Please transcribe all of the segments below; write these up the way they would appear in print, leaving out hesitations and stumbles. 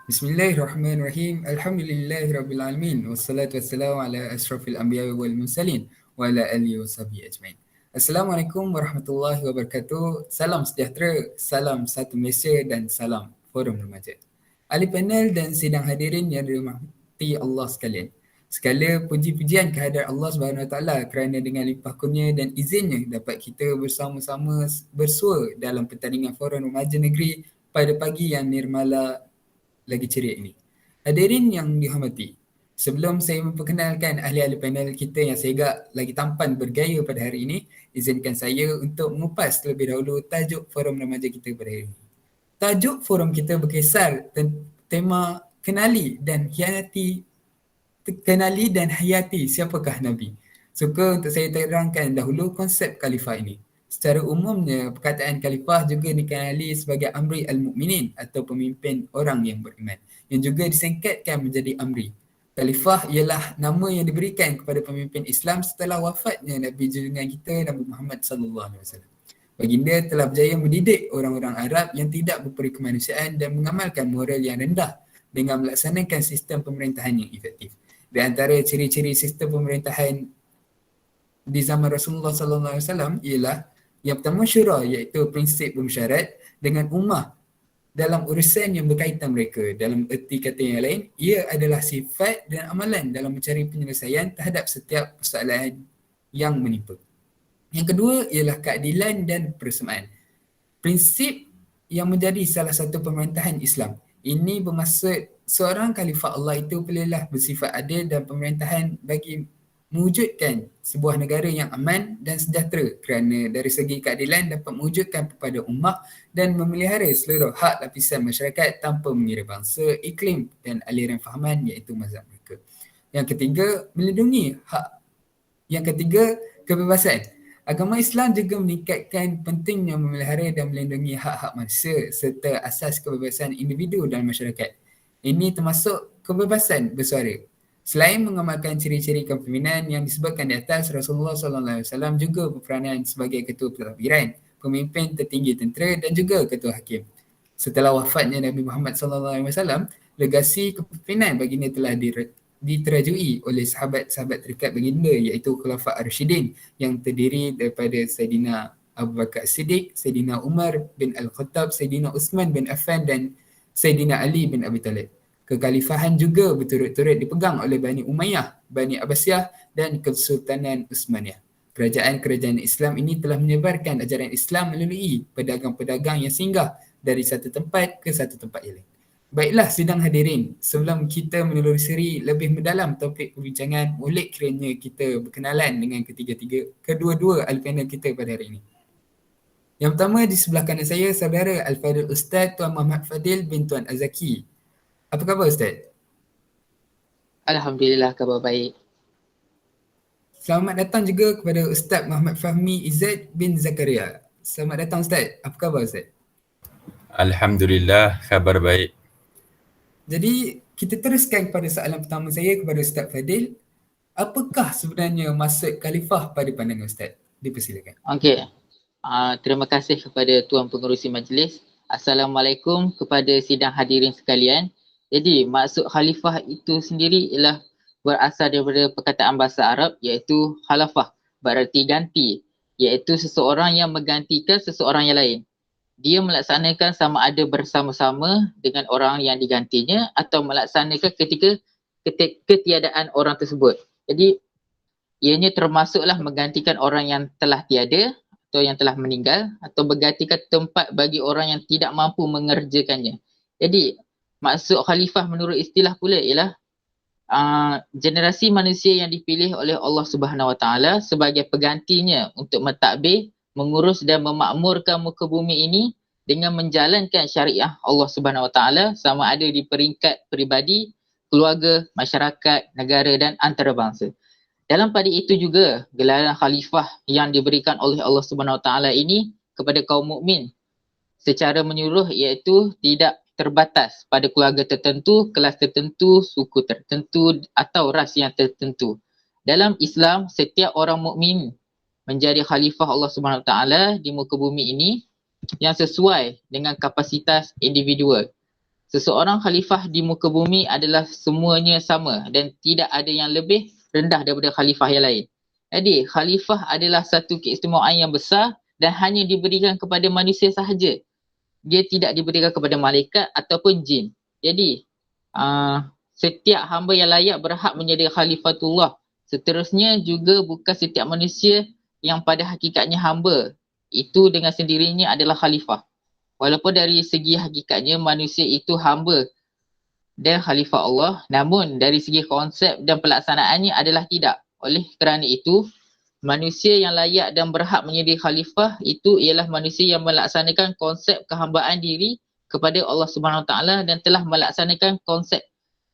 Bismillahirrahmanirrahim. Alhamdulillahirabbil alamin. Wassalatu wassalamu ala asyrafil anbiya'i wal mursalin wa ala alihi washabihi ajmain. Assalamualaikum warahmatullahi wabarakatuh. Salam sejahtera, salam satu Malaysia dan salam Forum Remaja. Ahli panel dan sidang hadirin yang dirahmati Allah sekalian. Segala puji-pujian kehadrat Allah Subhanahu Wa Taala kerana dengan limpah kurnia dan izinnya dapat kita bersama-sama bersua dalam pertandingan Forum Remaja Negeri pada pagi yang nirmala lagi ceria ini. Hadirin yang dihormati, sebelum saya memperkenalkan ahli-ahli panel kita yang segak lagi tampan bergaya pada hari ini, izinkan saya untuk mengupas terlebih dahulu tajuk forum remaja kita pada hari ini. Tajuk forum kita berkisar tema kenali dan hayati siapakah Nabi. Suka untuk saya terangkan dahulu konsep khalifah ini. Secara umumnya, perkataan khalifah juga dikenali sebagai Amri al-Mu'minin atau pemimpin orang yang beriman, yang juga disingkatkan menjadi Amri. Khalifah ialah nama yang diberikan kepada pemimpin Islam setelah wafatnya Nabi junjungan kita Nabi Muhammad sallallahu alaihi wasallam. Baginda telah berjaya mendidik orang-orang Arab yang tidak berperi kemanusiaan dan mengamalkan moral yang rendah dengan melaksanakan sistem pemerintahan yang efektif. Di antara ciri-ciri sistem pemerintahan di zaman Rasulullah sallallahu alaihi wasallam ialah yang pertama syura, iaitu prinsip bersyarat dengan ummah dalam urusan yang berkaitan mereka. Dalam erti kata yang lain, ia adalah sifat dan amalan dalam mencari penyelesaian terhadap setiap persoalan yang menimpa. Yang kedua ialah keadilan dan persamaan. Prinsip yang menjadi salah satu pemerintahan Islam. Ini bermaksud seorang khalifah Allah itu perlulah bersifat adil dan pemerintahan bagi mewujudkan sebuah negara yang aman dan sejahtera kerana dari segi keadilan dapat mewujudkan kepada ummah dan memelihara seluruh hak lapisan masyarakat tanpa mengira bangsa, iklim dan aliran fahaman iaitu mazhab mereka. Yang ketiga, melindungi hak. Yang ketiga, kebebasan. Agama Islam juga meningkatkan pentingnya memelihara dan melindungi hak-hak manusia serta asas kebebasan individu dalam masyarakat. Ini termasuk kebebasan bersuara. Selain mengamalkan ciri-ciri kepimpinan yang disebutkan di atas, Rasulullah SAW juga berperanan sebagai ketua pentadbiran, pemimpin tertinggi tentera dan juga ketua hakim. Setelah wafatnya Nabi Muhammad SAW, legasi kepimpinan baginda telah diterajui oleh sahabat-sahabat terdekat baginda iaitu Khulafa' Ar-Rasyidin yang terdiri daripada Saidina Abu Bakar Siddiq, Saidina Umar bin Al-Khattab, Saidina Uthman bin Affan dan Saidina Ali bin Abi Talib. Kekhalifahan juga berturut-turut dipegang oleh Bani Umayyah, Bani Abbasiyah dan Kesultanan Uthmaniyah. Kerajaan-kerajaan Islam ini telah menyebarkan ajaran Islam melalui pedagang-pedagang yang singgah dari satu tempat ke satu tempat yang lain. Baiklah sidang hadirin, sebelum kita menelusuri lebih mendalam topik perbincangan, boleh kiranya kita berkenalan dengan kedua-dua ahli panel kita pada hari ini. Yang pertama di sebelah kanan saya, saudara Al-Fadhil Ustaz Tuan Muhammad Fadil bin Tuan Azaki. Apa khabar Ustaz? Alhamdulillah, khabar baik. Selamat datang juga kepada Ustaz Muhammad Fahmi Izzat bin Zakaria. Selamat datang Ustaz. Apa khabar Ustaz? Alhamdulillah, khabar baik. Jadi kita teruskan kepada soalan pertama saya kepada Ustaz Fadil. Apakah sebenarnya maksud khalifah pada pandangan Ustaz? Dipersilakan. Okey. Terima kasih kepada Tuan Pengerusi Majlis. Assalamualaikum kepada sidang hadirin sekalian. Jadi maksud khalifah itu sendiri ialah berasal daripada perkataan bahasa Arab iaitu khalafah, berarti ganti, iaitu seseorang yang menggantikan seseorang yang lain. Dia melaksanakan sama ada bersama-sama dengan orang yang digantinya atau melaksanakan ketika ketiadaan orang tersebut. Jadi ianya termasuklah menggantikan orang yang telah tiada atau yang telah meninggal atau menggantikan tempat bagi orang yang tidak mampu mengerjakannya. Jadi maksud khalifah menurut istilah pula ialah generasi manusia yang dipilih oleh Allah Subhanahu Wa Taala sebagai penggantinya untuk mentadbir, mengurus dan memakmurkan muka bumi ini dengan menjalankan syariah Allah Subhanahu Wa Taala sama ada di peringkat peribadi, keluarga, masyarakat, negara dan antarabangsa. Dalam pada itu juga gelaran khalifah yang diberikan oleh Allah Subhanahu Wa Taala ini kepada kaum mukmin secara menyeluruh iaitu tidak terbatas pada keluarga tertentu, kelas tertentu, suku tertentu atau ras yang tertentu. Dalam Islam, setiap orang mukmin menjadi khalifah Allah Subhanahu Wa Taala di muka bumi ini yang sesuai dengan kapasitas individual. Seseorang khalifah di muka bumi adalah semuanya sama dan tidak ada yang lebih rendah daripada khalifah yang lain. Jadi, khalifah adalah satu keistimewaan yang besar dan hanya diberikan kepada manusia sahaja. Dia tidak diberikan kepada malaikat ataupun jin. Jadi, setiap hamba yang layak berhak menjadi khalifatullah. Seterusnya juga bukan setiap manusia yang pada hakikatnya hamba. Itu dengan sendirinya adalah khalifah. Walaupun dari segi hakikatnya manusia itu hamba dan khalifah Allah, namun dari segi konsep dan pelaksanaannya adalah tidak. Oleh kerana itu, manusia yang layak dan berhak menjadi khalifah itu ialah manusia yang melaksanakan konsep kehambaan diri kepada Allah Subhanahu Wa Taala dan telah melaksanakan konsep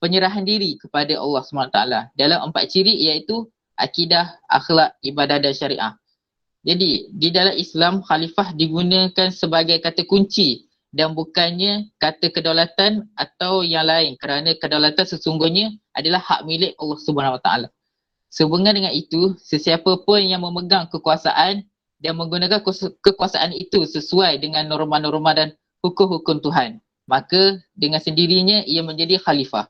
penyerahan diri kepada Allah Subhanahu Wa Taala dalam 4 ciri iaitu akidah, akhlak, ibadah dan syariah. Jadi, di dalam Islam, khalifah digunakan sebagai kata kunci dan bukannya kata kedaulatan atau yang lain kerana kedaulatan sesungguhnya adalah hak milik Allah Subhanahu Wa Taala. Sehubungan dengan itu, sesiapa pun yang memegang kekuasaan dan menggunakan kekuasaan itu sesuai dengan norma-norma dan hukum-hukum Tuhan, maka dengan sendirinya ia menjadi khalifah.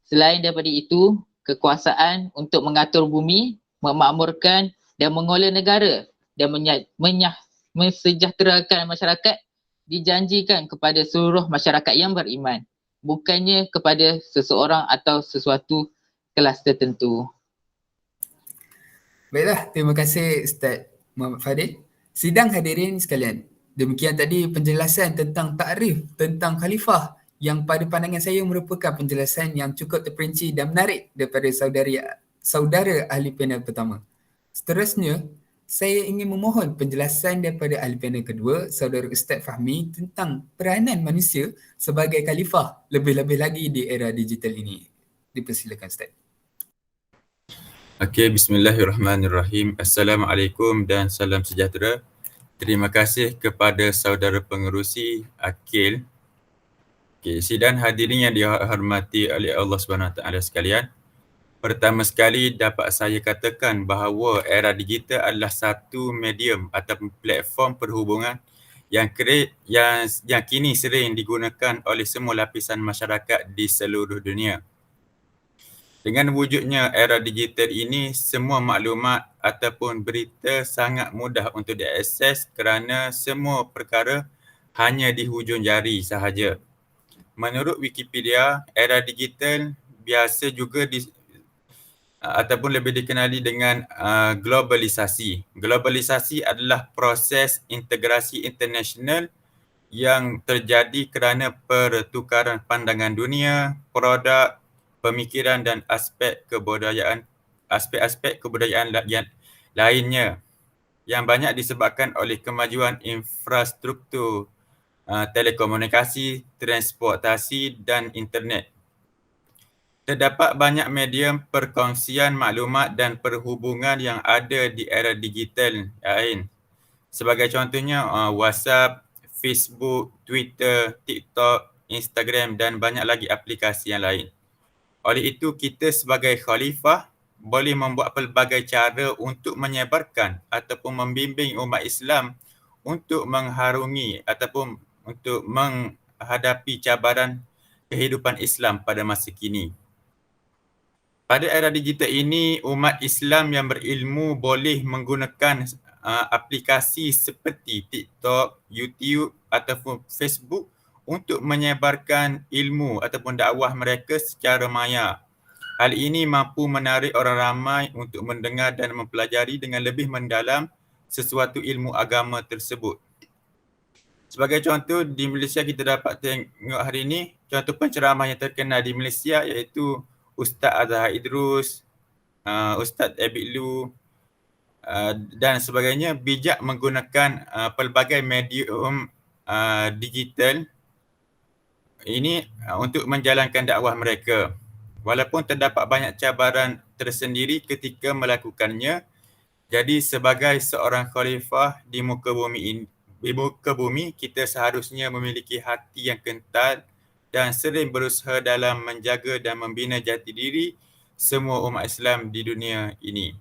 Selain daripada itu, kekuasaan untuk mengatur bumi, memakmurkan dan mengolah negara dan mensejahterakan masyarakat dijanjikan kepada seluruh masyarakat yang beriman, bukannya kepada seseorang atau sesuatu kelas tertentu. Baiklah, terima kasih Ustaz Muhammad Fadil. Sidang hadirin sekalian, demikian tadi penjelasan tentang takrif tentang khalifah yang pada pandangan saya merupakan penjelasan yang cukup terperinci dan menarik daripada saudara ahli panel pertama. Seterusnya, saya ingin memohon penjelasan daripada ahli panel kedua, saudara Ustaz Fahmi, tentang peranan manusia sebagai khalifah lebih-lebih lagi di era digital ini. Dipersilakan Ustaz. Okey, bismillahirrahmanirrahim. Assalamualaikum dan salam sejahtera. Terima kasih kepada saudara pengerusi Akil. Okey, sidang hadirin yang dihormati oleh Allah SWT sekalian. Pertama sekali dapat saya katakan bahawa era digital adalah satu medium atau platform perhubungan yang kini sering digunakan oleh semua lapisan masyarakat di seluruh dunia. Dengan wujudnya era digital ini, semua maklumat ataupun berita sangat mudah untuk diakses kerana semua perkara hanya di hujung jari sahaja. Menurut Wikipedia, era digital biasa juga ataupun lebih dikenali dengan globalisasi. Globalisasi adalah proses integrasi internasional yang terjadi kerana pertukaran pandangan dunia, produk, pemikiran dan aspek-aspek kebudayaan lainnya yang banyak disebabkan oleh kemajuan infrastruktur telekomunikasi, transportasi dan internet. Terdapat banyak medium perkongsian maklumat dan perhubungan yang ada di era digital lain. Sebagai contohnya WhatsApp, Facebook, Twitter, TikTok, Instagram dan banyak lagi aplikasi yang lain. Oleh itu, kita sebagai khalifah boleh membuat pelbagai cara untuk menyebarkan ataupun membimbing umat Islam untuk mengharungi ataupun untuk menghadapi cabaran kehidupan Islam pada masa kini. Pada era digital ini, umat Islam yang berilmu boleh menggunakan aplikasi seperti TikTok, YouTube ataupun Facebook untuk menyebarkan ilmu ataupun dakwah mereka secara maya. Hal ini mampu menarik orang ramai untuk mendengar dan mempelajari dengan lebih mendalam sesuatu ilmu agama tersebut. Sebagai contoh, di Malaysia kita dapat tengok hari ini, contoh penceramah yang terkenal di Malaysia iaitu Ustaz Azhar Idrus, Ustaz Abid Lu dan sebagainya bijak menggunakan pelbagai medium digital ini untuk menjalankan dakwah mereka. Walaupun terdapat banyak cabaran tersendiri ketika melakukannya, jadi sebagai seorang khalifah di muka bumi kita seharusnya memiliki hati yang kental dan sering berusaha dalam menjaga dan membina jati diri semua umat Islam di dunia ini.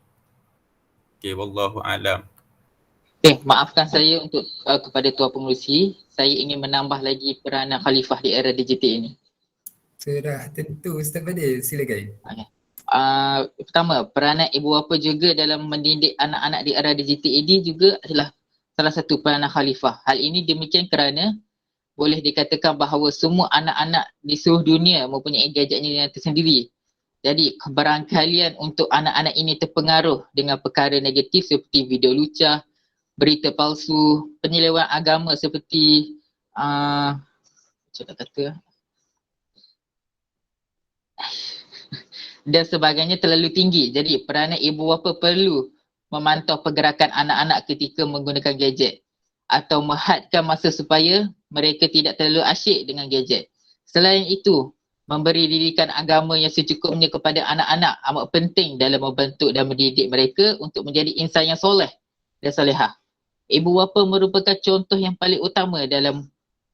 Okey, wallahu a'lam. Maafkan saya untuk kepada Tuan Pengerusi. Saya ingin menambah lagi peranan khalifah di era digital ini. Sudah tentu Ustaz Fadil, silakan. Pertama, peranan ibu bapa juga dalam mendidik anak-anak di era digital ini juga adalah salah satu peranan khalifah. Hal ini demikian kerana boleh dikatakan bahawa semua anak-anak di seluruh dunia mempunyai gadgetnya yang tersendiri. Jadi kebarangkalian untuk anak-anak ini terpengaruh dengan perkara negatif seperti video lucah, berita palsu, penyelewengan agama seperti macam nak kata dan sebagainya terlalu tinggi. Jadi peranan ibu bapa perlu memantau pergerakan anak-anak ketika menggunakan gadget atau menghadkan masa supaya mereka tidak terlalu asyik dengan gadget. Selain itu, memberi didikan agama yang secukupnya kepada anak-anak amat penting dalam membentuk dan mendidik mereka untuk menjadi insan yang soleh dan salihah. Ibu bapa merupakan contoh yang paling utama dalam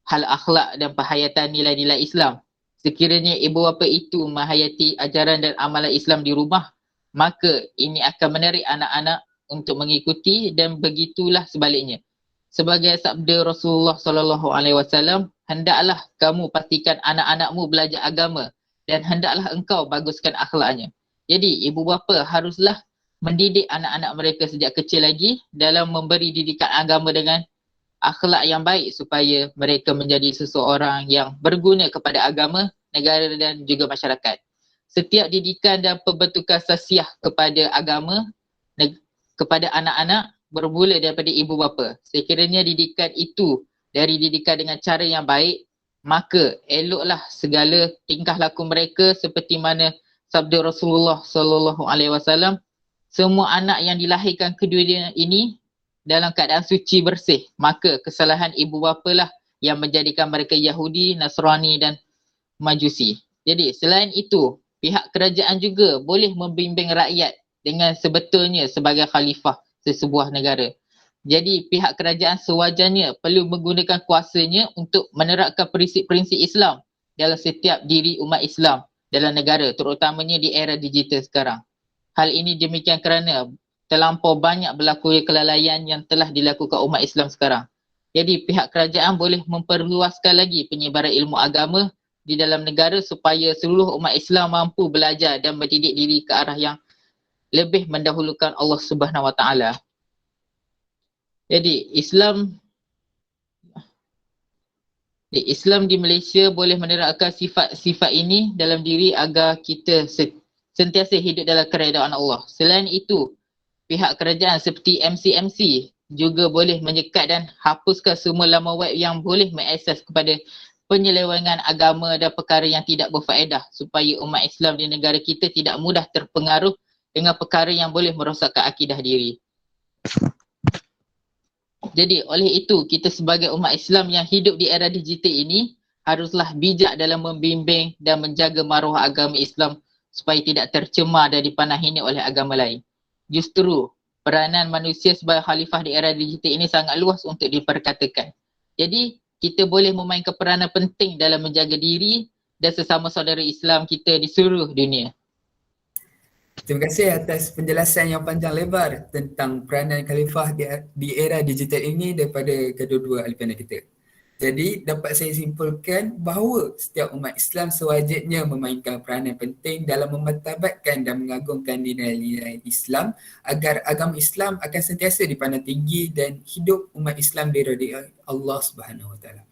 hal akhlak dan penghayatan nilai-nilai Islam. Sekiranya ibu bapa itu menghayati ajaran dan amalan Islam di rumah, maka ini akan menarik anak-anak untuk mengikuti dan begitulah sebaliknya. Sebagai sabda Rasulullah SAW, hendaklah kamu pastikan anak-anakmu belajar agama dan hendaklah engkau baguskan akhlaknya. Jadi ibu bapa haruslah mendidik anak-anak mereka sejak kecil lagi dalam memberi didikan agama dengan akhlak yang baik supaya mereka menjadi seseorang yang berguna kepada agama, negara dan juga masyarakat. Setiap didikan dan pembentukan sasiah kepada agama kepada anak-anak bermula daripada ibu bapa. Sekiranya didikan itu dari didikan dengan cara yang baik, maka eloklah segala tingkah laku mereka seperti mana sabda Rasulullah SAW, semua anak yang dilahirkan ke dunia ini dalam keadaan suci bersih, maka kesalahan ibu bapa lah yang menjadikan mereka Yahudi, Nasrani dan Majusi. Jadi selain itu, pihak kerajaan juga boleh membimbing rakyat dengan sebetulnya sebagai khalifah sesebuah negara. Jadi pihak kerajaan sewajarnya perlu menggunakan kuasanya untuk menerapkan prinsip-prinsip Islam dalam setiap diri umat Islam dalam negara, terutamanya di era digital sekarang. Hal ini demikian kerana terlampau banyak berlaku kelalaian yang telah dilakukan umat Islam sekarang. Jadi pihak kerajaan boleh memperluaskan lagi penyebaran ilmu agama di dalam negara supaya seluruh umat Islam mampu belajar dan mendidik diri ke arah yang lebih mendahulukan Allah Subhanahu Wa Taala. Jadi Islam di Malaysia boleh menerapkan sifat-sifat ini dalam diri agar kita sentiasa hidup dalam keredaan Allah. Selain itu, pihak kerajaan seperti MCMC juga boleh menyekat dan hapuskan semua laman web yang boleh mengakses kepada penyelewengan agama dan perkara yang tidak berfaedah supaya umat Islam di negara kita tidak mudah terpengaruh dengan perkara yang boleh merosakkan akidah diri. Jadi oleh itu, kita sebagai umat Islam yang hidup di era digital ini haruslah bijak dalam membimbing dan menjaga maruah agama Islam supaya tidak tercemar dan dipandang hina oleh agama lain. Justru peranan manusia sebagai khalifah di era digital ini sangat luas untuk diperkatakan. Jadi kita boleh memainkan peranan penting dalam menjaga diri dan sesama saudara Islam kita di seluruh dunia. Terima kasih atas penjelasan yang panjang lebar tentang peranan khalifah di era digital ini daripada kedua-dua ahli panel kita. Jadi dapat saya simpulkan bahawa setiap umat Islam sewajarnya memainkan peranan penting dalam memartabatkan dan mengagungkan nilai-nilai Islam agar agama Islam akan sentiasa dipandang tinggi dan hidup umat Islam diridai Allah Subhanahu Wa Taala.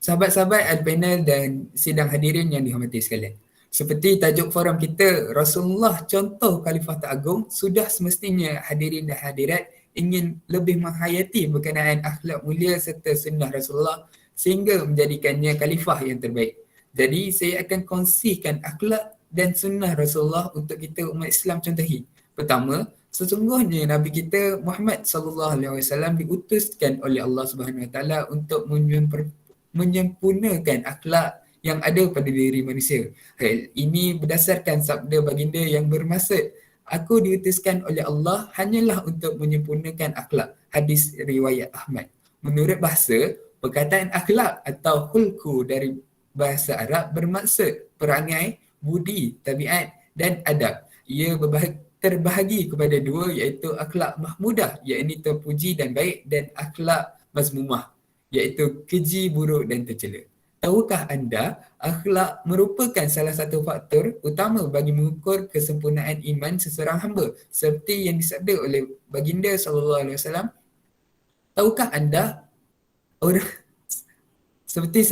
Sahabat-sahabat ahli panel dan sidang hadirin yang dihormati sekalian. Seperti tajuk forum kita, Rasulullah contoh khalifah ta'agung, sudah semestinya hadirin dan hadirat ingin lebih menghayati berkenaan akhlak mulia serta sunnah Rasulullah sehingga menjadikannya khalifah yang terbaik. Jadi saya akan kongsikan akhlak dan sunnah Rasulullah untuk kita umat Islam contohi. Pertama, sesungguhnya Nabi kita Muhammad SAW diutuskan oleh Allah Subhanahu Wa Taala untuk menyempurnakan akhlak yang ada pada diri manusia. Hal ini berdasarkan sabda baginda yang bermaksud, aku diutuskan oleh Allah hanyalah untuk menyempurnakan akhlak. Hadis riwayat Ahmad. Menurut bahasa, perkataan akhlak atau khulku dari bahasa Arab bermaksud perangai, budi, tabiat dan adab. Ia terbahagi kepada dua, iaitu akhlak mahmudah, iaitu terpuji dan baik, dan akhlak mazmumah, iaitu keji, buruk dan tercela. Tahukah anda, akhlak merupakan salah satu faktor utama bagi mengukur kesempurnaan iman seseorang hamba, seperti yang disabda oleh baginda SAW. Tahukah anda, orang seperti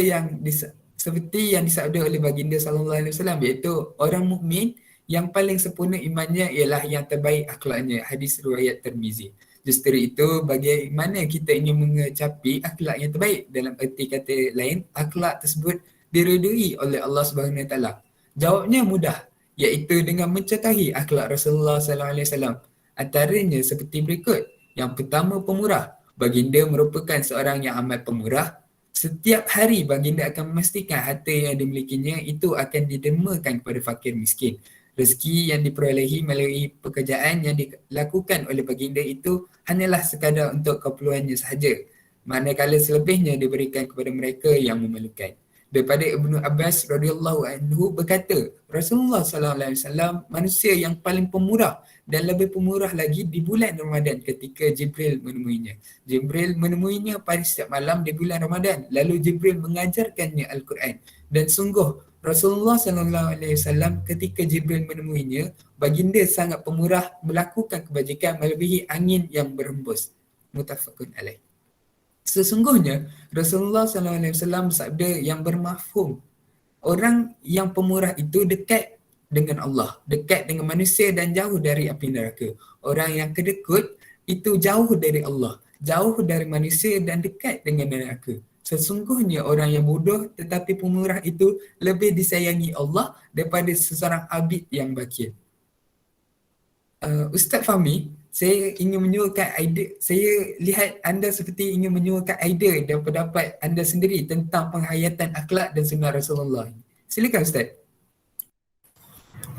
yang disabda oleh baginda SAW, iaitu orang mukmin yang paling sempurna imannya ialah yang terbaik akhlaknya. Hadis riwayat Tirmizi. Justru itu, bagaimana kita ingin mengecapi akhlak yang terbaik? Dalam erti kata lain, akhlak tersebut diridai oleh Allah Subhanahu Wa Taala. Jawabnya mudah, iaitu dengan mencontohi akhlak Rasulullah SAW. Antaranya seperti berikut. Yang pertama, pemurah. Baginda merupakan seorang yang amat pemurah. Setiap hari baginda akan memastikan harta yang dimilikinya itu akan didermakan kepada fakir miskin. Rezeki yang diperolehi melalui pekerjaan yang dilakukan oleh baginda itu hanyalah sekadar untuk keperluannya sahaja, manakala selebihnya diberikan kepada mereka yang memerlukan. Daripada Ibnu Abbas radhiyallahu anhu berkata, Rasulullah SAW manusia yang paling pemurah dan lebih pemurah lagi di bulan Ramadan ketika Jibril menemuinya. Jibril menemuinya pada setiap malam di bulan Ramadan, lalu Jibril mengajarkannya Al-Quran. Dan sungguh Rasulullah SAW ketika Jibril menemuinya, baginda sangat pemurah melakukan kebajikan melebihi angin yang berhembus. Muttafaqun alaih. Sesungguhnya Rasulullah SAW bersabda yang bermafhum, orang yang pemurah itu dekat dengan Allah, dekat dengan manusia dan jauh dari api neraka. Orang yang kedekut itu jauh dari Allah, jauh dari manusia dan dekat dengan neraka. Sesungguhnya orang yang bodoh tetapi pemurah itu lebih disayangi Allah daripada seseorang abid yang bakil. Ustaz Fahmi, saya ingin menyuarakan idea, saya lihat anda seperti ingin menyuarakan idea dan pendapat anda sendiri tentang penghayatan akhlak dan sunnah Rasulullah. Silakan Ustaz.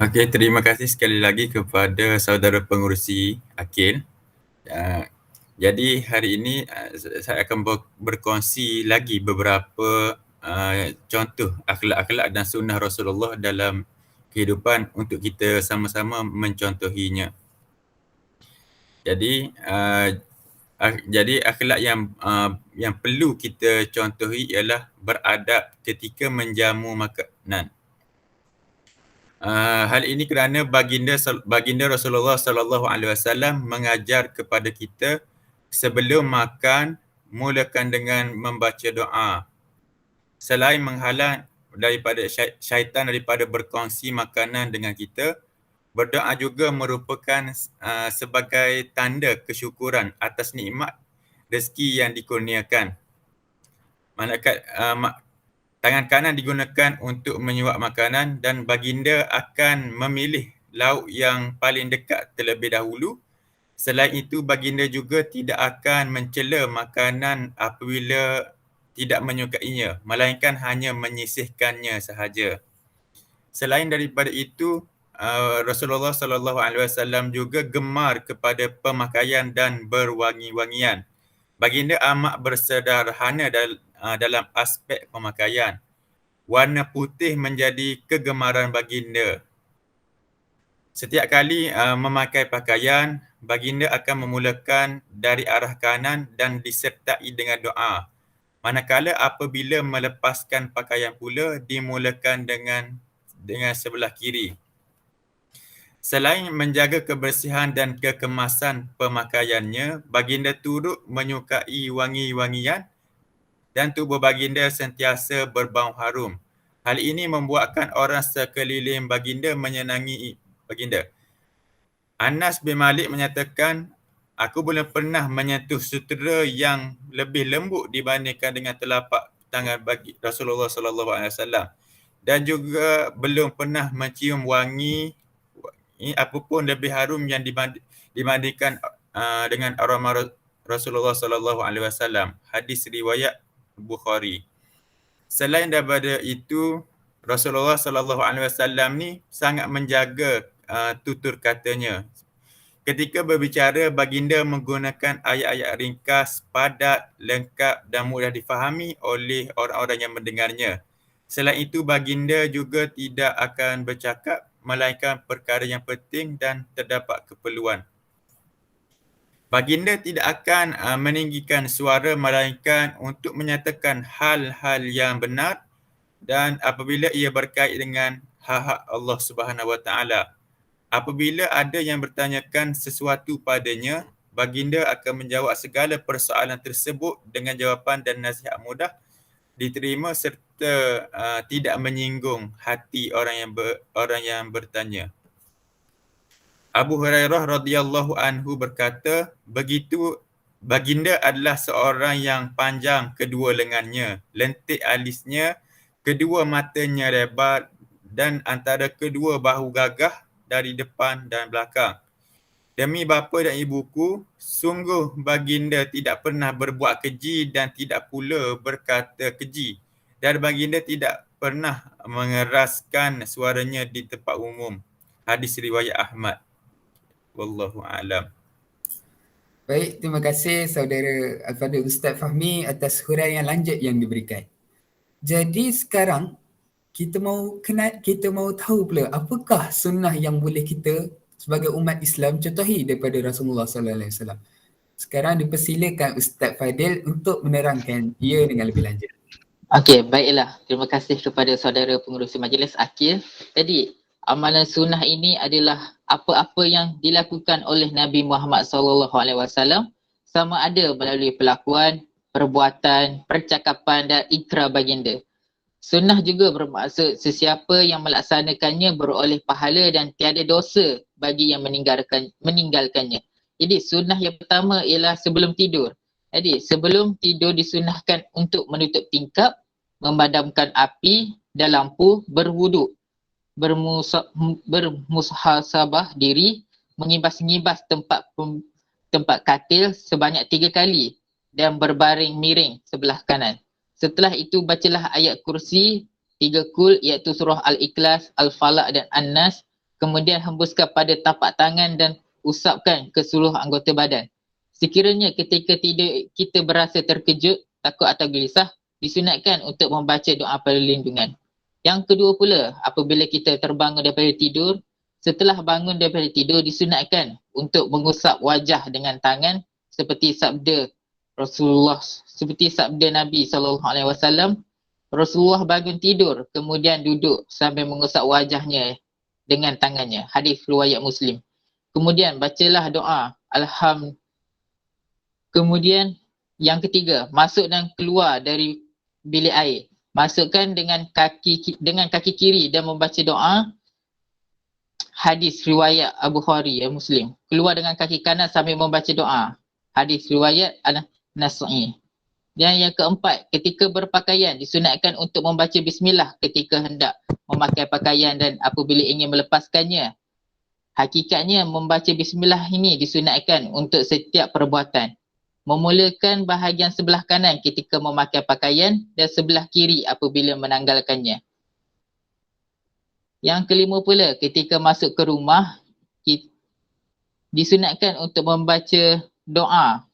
Okey, terima kasih sekali lagi kepada saudara pengerusi Akil. Jadi hari ini saya akan berkongsi lagi beberapa contoh akhlak-akhlak dan sunnah Rasulullah dalam kehidupan untuk kita sama-sama mencontohinya. Jadi akhlak yang perlu kita contohi ialah beradab ketika menjamu makanan. Hal ini kerana baginda Rasulullah SAW mengajar kepada kita sebelum makan, mulakan dengan membaca doa. Selain menghalang daripada syaitan daripada berkongsi makanan dengan kita, berdoa juga merupakan sebagai tanda kesyukuran atas nikmat rezeki yang dikurniakan. Tangan kanan digunakan untuk menyuap makanan dan baginda akan memilih lauk yang paling dekat terlebih dahulu. Selain itu, baginda juga tidak akan mencela makanan apabila tidak menyukainya, melainkan hanya menyisihkannya sahaja. Selain daripada itu, Rasulullah SAW juga gemar kepada pemakaian dan berwangi-wangian. Baginda amat bersederhana dalam aspek pemakaian. Warna putih menjadi kegemaran baginda. Setiap kali memakai pakaian, baginda akan memulakan dari arah kanan dan disertai dengan doa. Manakala apabila melepaskan pakaian pula dimulakan dengan sebelah kiri. Selain menjaga kebersihan dan kekemasan pemakaiannya, baginda turut menyukai wangi-wangian dan tubuh baginda sentiasa berbau harum. Hal ini membuatkan orang sekeliling baginda menyenangi baginda. Anas bin Malik menyatakan, aku belum pernah menyentuh sutera yang lebih lembut dibandingkan dengan telapak tangan bagi Rasulullah SAW, dan juga belum pernah mencium wangi apapun lebih harum yang dibandingkan dengan aroma Rasulullah SAW. Hadis riwayat Bukhari. Selain daripada itu, Rasulullah SAW ni sangat menjaga tutur katanya. Ketika berbicara, baginda menggunakan ayat-ayat ringkas, padat, lengkap dan mudah difahami oleh orang-orang yang mendengarnya. Selain itu, baginda juga tidak akan bercakap melainkan perkara yang penting dan terdapat keperluan. Baginda tidak akan meninggikan suara melainkan untuk menyatakan hal-hal yang benar dan apabila ia berkait dengan hak-hak Allah Subhanahu Wa Taala. Apabila ada yang bertanyakan sesuatu padanya, baginda akan menjawab segala persoalan tersebut dengan jawapan dan nasihat mudah diterima serta tidak menyinggung hati orang yang bertanya. Abu Hurairah radhiyallahu anhu berkata, begitu baginda adalah seorang yang panjang kedua lengannya, lentik alisnya, kedua matanya lebar dan antara kedua bahu gagah dari depan dan belakang. Demi bapa dan ibuku, sungguh baginda tidak pernah berbuat keji dan tidak pula berkata keji. Dan baginda tidak pernah mengeraskan suaranya di tempat umum. Hadis riwayat Ahmad. Wallahu a'lam. Baik, terima kasih saudara Al-Fadhil Ustaz Fahmi atas huraian lanjut yang diberikan. Jadi sekarang kita mau tahu pula apakah sunnah yang boleh kita sebagai umat Islam contohi daripada Rasulullah sallallahu alaihi wasallam. Sekarang dipersilakan Ustaz Fadil untuk menerangkan ia dengan lebih lanjut. Okey, baiklah. Terima kasih kepada saudara pengerusi majlis Akil. Jadi, amalan sunnah ini adalah apa-apa yang dilakukan oleh Nabi Muhammad SAW sama ada melalui pelakuan, perbuatan, percakapan dan ikrar baginda. Sunnah juga bermaksud sesiapa yang melaksanakannya beroleh pahala dan tiada dosa bagi yang meninggalkannya. Jadi sunnah yang pertama ialah sebelum tidur. Jadi sebelum tidur disunnahkan untuk menutup tingkap, memadamkan api dan lampu, berwuduk, bermuhasabah diri, mengibas-ngibas tempat katil sebanyak 3 kali dan berbaring miring sebelah kanan. Setelah itu bacalah ayat kursi 3 kul iaitu surah Al-Ikhlas, Al-Falaq dan An-Nas. Kemudian hembuskan pada tapak tangan dan usapkan ke seluruh anggota badan. Sekiranya ketika tidur kita berasa terkejut, takut atau gelisah, disunatkan untuk membaca doa perlindungan. Yang kedua pula, apabila kita terbangun daripada tidur, setelah bangun daripada tidur disunatkan untuk mengusap wajah dengan tangan seperti sabda Nabi SAW. Rasulullah bangun tidur kemudian duduk sambil mengusap wajahnya dengan tangannya. Hadis riwayat Muslim. Kemudian bacalah doa Kemudian yang ketiga, masuk dan keluar dari bilik air. Masukkan dengan kaki kiri dan membaca doa. Hadis riwayat Abu Khari Muslim. Keluar dengan kaki kanan sambil membaca doa. Hadis riwayat An-Nasa'i. Dan yang keempat, ketika berpakaian disunatkan untuk membaca bismillah ketika hendak memakai pakaian dan apabila ingin melepaskannya. Hakikatnya membaca bismillah ini disunatkan untuk setiap perbuatan. Memulakan bahagian sebelah kanan ketika memakai pakaian dan sebelah kiri apabila menanggalkannya. Yang kelima pula, ketika masuk ke rumah disunatkan untuk membaca doa.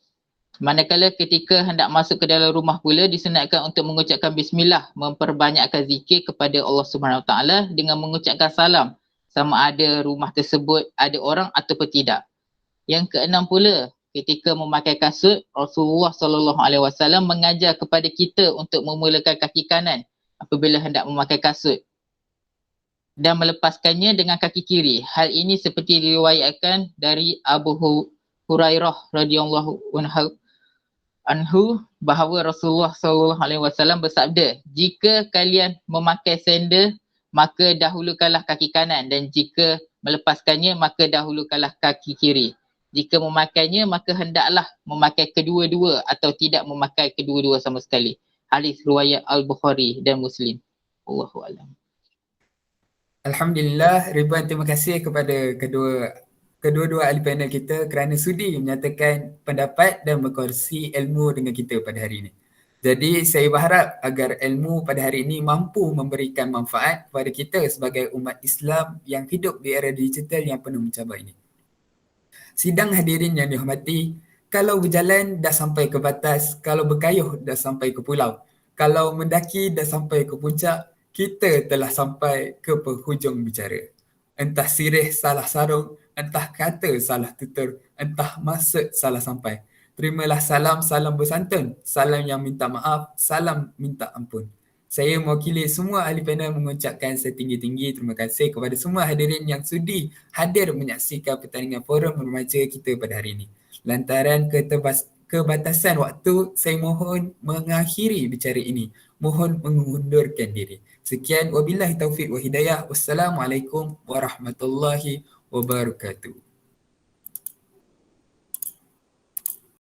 Manakala ketika hendak masuk ke dalam rumah pula disunatkan untuk mengucapkan bismillah, memperbanyakkan zikir kepada Allah Subhanahu Taala dengan mengucapkan salam sama ada rumah tersebut ada orang ataupun tidak. Yang keenam pula, ketika memakai kasut, Rasulullah SAW mengajar kepada kita untuk memulakan kaki kanan apabila hendak memakai kasut dan melepaskannya dengan kaki kiri. Hal ini seperti diriwayatkan dari Abu Hurairah radhiyallahu anhu bahawa Rasulullah SAW bersabda, jika kalian memakai sandal maka dahulukanlah kaki kanan dan jika melepaskannya maka dahulukanlah kaki kiri. Jika memakainya maka hendaklah memakai kedua-dua atau tidak memakai kedua-dua sama sekali. Hadis riwayat Al-Bukhari dan Muslim. Allahu a'lam. Alhamdulillah, ribuan terima kasih kepada kedua-dua ahli panel kita kerana sudi menyatakan pendapat dan berkongsi ilmu dengan kita pada hari ini. Jadi saya berharap agar ilmu pada hari ini mampu memberikan manfaat kepada kita sebagai umat Islam yang hidup di era digital yang penuh mencabar ini. Sidang hadirin yang dihormati, kalau berjalan dah sampai ke batas, kalau berkayuh dah sampai ke pulau, kalau mendaki dah sampai ke puncak, kita telah sampai ke penghujung bicara. entah sirih salah sarung, entah kata salah tutur, entah maksud salah sampai. Terimalah salam-salam bersantun, salam yang minta maaf, salam minta ampun. Saya mewakili semua ahli panel mengucapkan setinggi-tinggi terima kasih kepada semua hadirin yang sudi hadir menyaksikan pertandingan forum remaja kita pada hari ini. Lantaran kebatasan waktu, saya mohon mengakhiri bicara ini. Mohon mengundurkan diri. Sekian, wabillahi taufiq wa hidayah. Wassalamualaikum warahmatullahi wabarakatuh.